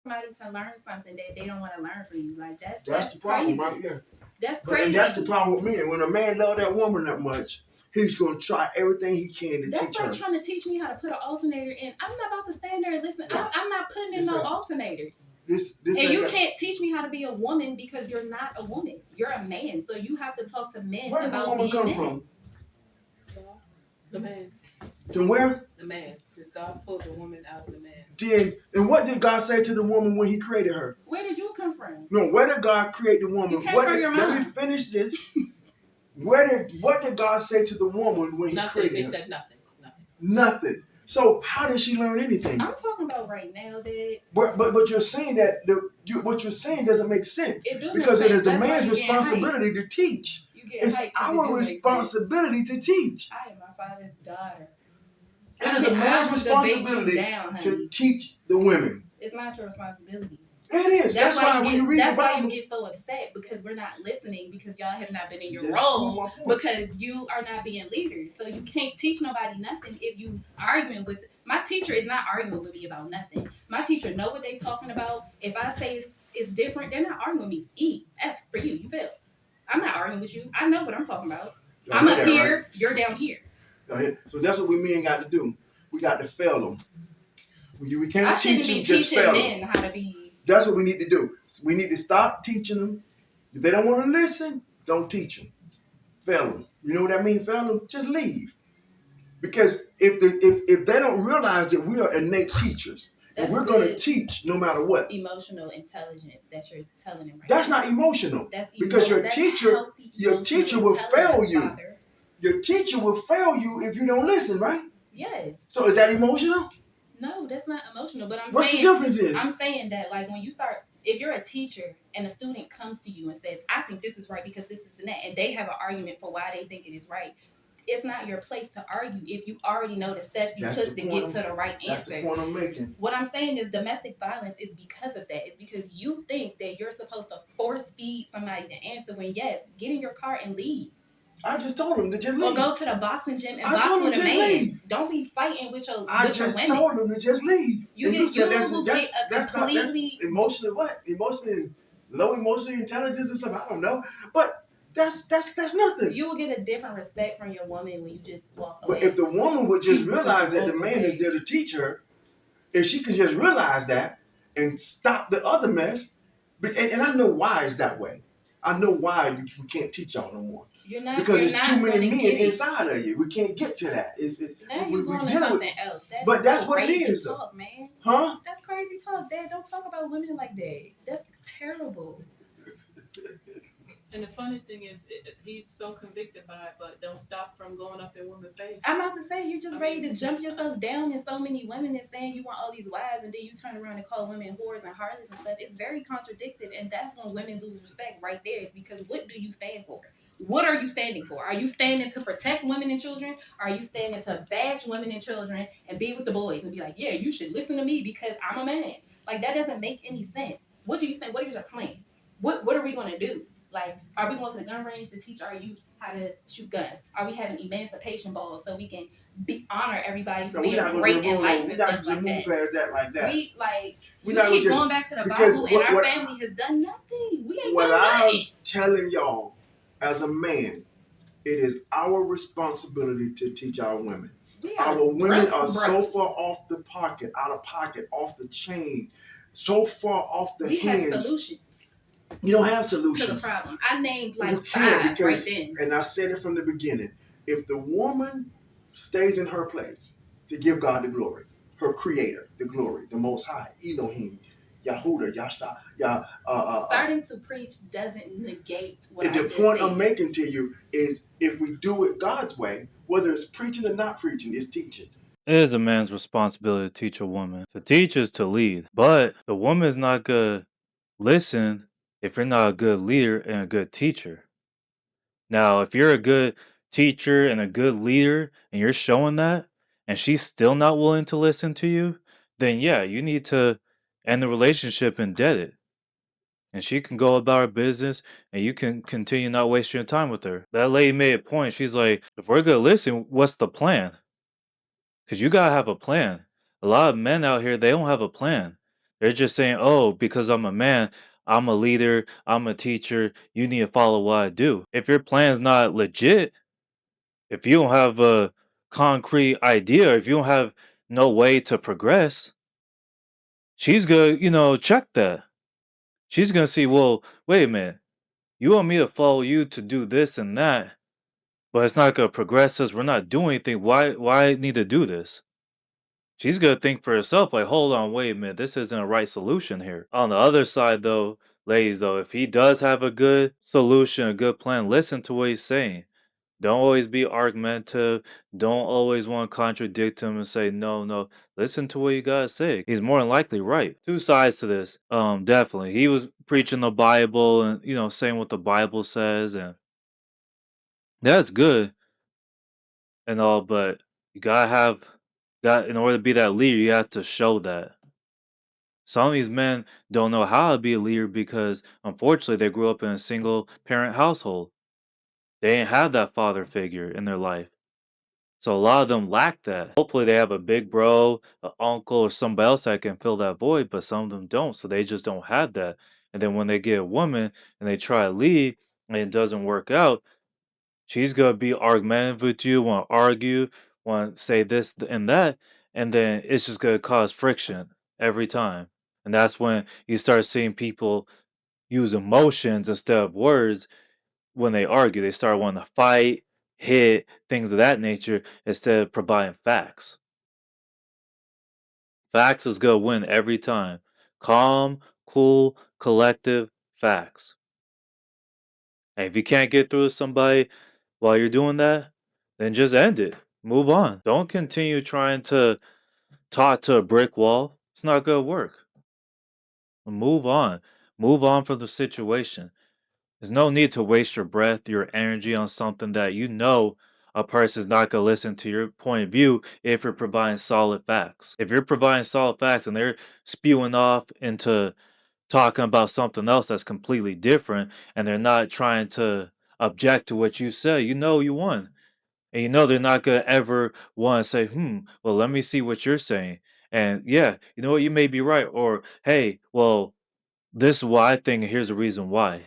somebody to learn something that they don't want to learn from you. Like that's the problem, crazy. right? Yeah. That's But, crazy. and that's the problem with men. When a man loves that woman that much, he's gonna try everything he can to teach her. That's like trying to teach me how to put an alternator in. I'm not about to stand there and listen. Yeah. I'm not putting in no alternators. This and you can't teach me how to be a woman because you're not a woman. You're a man, so you have to talk to men Where about does the woman come from? The man. From where? The man. God pulled the woman out of the man. And what did God say to the woman when he created her? Where did you come from? No, where did God create the woman? You came from your mom. Let me finish this. What did God say to the woman when he created her? He said nothing. Nothing. So how did she learn anything? I'm talking about right now, Dad. But you're saying that what you're saying doesn't make sense. Because it is the man's responsibility to teach. It's our responsibility to teach. I am my father's daughter. It is a man's responsibility to teach the women. It's not your responsibility. It is. That's why when you read the Bible, that's why you get so upset because we're not listening because y'all have not been in your role because you are not being leaders. So you can't teach nobody nothing if you arguing with. My teacher is not arguing with me about nothing. My teacher know what they talking about. If I say it's different, they're not arguing with me. E, F for you. You feel? I'm not arguing with you. I know what I'm talking about. I'm up here. Right? You're down here. So that's what we men got to do. We got to fail them. We can't teach them, just fail them. How to be. That's what we need to do. We need to stop teaching them. If they don't want to listen, don't teach them. Fail them. You know what that means? Fail them. Just leave. Because if they don't realize that we are innate teachers, and we're going to teach no matter what. Emotional intelligence that you're telling them right That's now. Not emotional. Because your teacher will fail you. Father. Your teacher will fail you if you don't listen, right? Yes. So is that emotional? No, that's not emotional. But What's the difference in? I'm saying that like when you start, if you're a teacher and a student comes to you and says, I think this is right because this is and that, and they have an argument for why they think it is right, it's not your place to argue if you already know the steps you took to get to the right answer. That's the point I'm making. What I'm saying is domestic violence is because of that. It's because you think that you're supposed to force feed somebody the answer when yes, get in your car and leave. I just told him to just leave. Or go to the boxing gym and box with a man. Leave. Don't be fighting with your women. I just told him to just leave. That's emotional what? Emotional, low emotional intelligence or something. I don't know. But that's nothing. You will get a different respect from your woman when you just walk away. But if the woman would just realize that the man is there to teach her, if she could just realize that and stop the other mess, and I know why it's that way. I know why you can't teach y'all no more. Because there's too many men inside of you. We can't get to that. Now you're going to something else. But that's what it is, though. Man. Huh? That's crazy talk, Dad. Don't talk about women like that. That's terrible. And the funny thing is, he's so convicted by it, but don't stop from going up in women's face. I'm about to say, you're just ready to jump yourself down in so many women and saying you want all these wives, and then you turn around and call women whores and harlots and stuff. It's very contradictory, and that's when women lose respect right there. Because what do you stand for? What are you standing for? Are you standing to protect women and children? Are you standing to bash women and children and be with the boys and be like, yeah, you should listen to me because I'm a man? Like, that doesn't make any sense. What do you think? What is your plan? What are we going to do? Like, are we going to the gun range to teach our youth how to shoot guns? Are we having emancipation balls so we can honor everybody for being great in life and stuff like that? We keep going back to the Bible and our family has done nothing. We ain't done nothing. I'm telling y'all, as a man, it is our responsibility to teach our women. Our women are so far off the pocket, out of pocket, off the chain, so far off the hinge. We have solutions. You don't have solutions to the problem. I named like five right then. And I said it from the beginning. If the woman stays in her place to give God the glory, her creator, the glory, the most high, Elohim, Yahuda, Yashta, starting to preach doesn't negate what I just said. The point I'm making to you is if we do it God's way, whether it's preaching or not preaching, it's teaching. It is a man's responsibility to teach a woman. To teach is to lead. But the woman is not going to listen if you're not a good leader and a good teacher. Now, if you're a good teacher and a good leader and you're showing that and she's still not willing to listen to you, then yeah, you need to end the relationship and dead it. And she can go about her business and you can continue not wasting your time with her. That lady made a point. She's like, if we're going to listen, what's the plan? Because you got to have a plan. A lot of men out here, they don't have a plan. They're just saying, oh, because I'm a man, I'm a leader, I'm a teacher, you need to follow what I do. If your plan's not legit, if you don't have a concrete idea, if you don't have no way to progress, she's gonna, check that. She's gonna see, well, wait a minute, you want me to follow you to do this and that, but it's not gonna progress us. We're not doing anything. Why I need to do this? She's gonna think for herself, like, hold on, wait a minute, this isn't a right solution here. On the other side, though, ladies, though, if he does have a good solution, a good plan, listen to what he's saying. Don't always be argumentative. Don't always want to contradict him and say, no, no. Listen to what you gotta say. He's more than likely right. Two sides to this. Definitely. He was preaching the Bible and, saying what the Bible says, and that's good and all, but you gotta have that in order to be that leader, you have to show that. Some of these men don't know how to be a leader because unfortunately they grew up in a single parent household. They didn't have that father figure in their life. So a lot of them lack that. Hopefully they have a big bro, an uncle, or somebody else that can fill that void, but some of them don't. So they just don't have that. And then when they get a woman and they try to lead and it doesn't work out, she's gonna be argumentative with you, want to argue, want to say this and that, and then it's just gonna cause friction every time. And that's when you start seeing people use emotions instead of words when they argue. They start wanting to fight, hit, things of that nature instead of providing facts. Facts is gonna win every time. Calm, cool, collective facts. And if you can't get through to somebody while you're doing that, then just end it. Move on. Don't continue trying to talk to a brick wall. It's not gonna work. Move on. Move on from the situation. There's no need to waste your breath, your energy on something that you know a person's not going to listen to your point of view if you're providing solid facts. If you're providing solid facts and they're spewing off into talking about something else that's completely different and they're not trying to object to what you say, you know you won. And you know they're not going to ever want to say, well, let me see what you're saying. And yeah, you know what, you may be right. Or, hey, well, this is what I think, and here's the reason why.